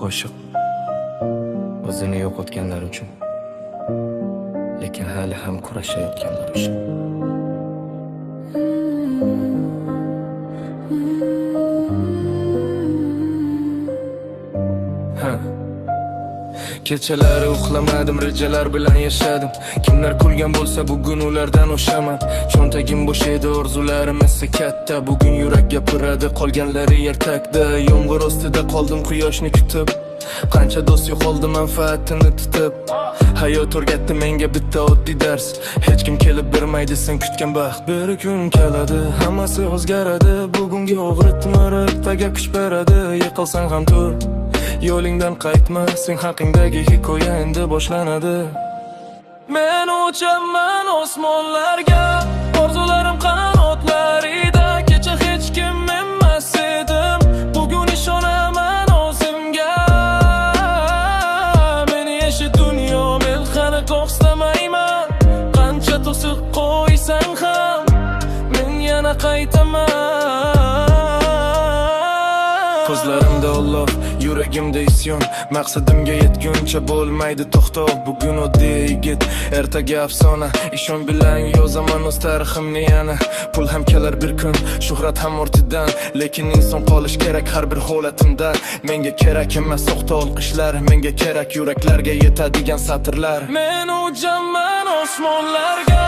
qo'shiq o'zini yo'qotganlar uchun, lekin hali ham kurashayotganlar uchun. Kechalari uxlamadim, rejalar bilan yashadim. Kimlar kulgan bo'lsa bugun ulardan o'shaman. Cho'ntagim bo'sh edi, orzularim esa katta. Bugun yurak gapiradi, qolganlari yer tagda. Yomg'ir ostida qoldim quyoshni kutib. Qancha do'st yo'qoldi manfaatini tutib. Hayot o'rgatdi menga bitta oddiy dars. Hech kim kelib bermaydi sen kutgan baxt. Bir kun keladi, hammasi o'zgaradi. Bugungi og'ritma ertaga kuch beradi. Yiqilsang ham tur, yo'lingdan qaytma, sen haqingdagi hikoya endi boshlanadi. Men uchaman osmonlarga, orzularim qanotlarida. Kecha hech kim emas edim, bugun ishonaman o'zimga. Meni eshit dunyo, men qani qo'rqsamayman. Qancha to'siq qo'ysang ham, men yana qaytaman. Ko'zlarimda Alloh, yuragimda isyon. Maqsadimga yetguncha bo'lmaydi to'xtov. Bugun oddiy yigit, ertaga afsona. Ishon bilan yozaman o'z tariximni yana. Pul ham kelar bir kun, shuhrat ham ortidan, lekin inson qolish kerak har bir holatimdan. Menga kerak emas soxta olqishlar, menga kerak yuraklarga yetadigan satrlar. Men uchaman osmonlarga,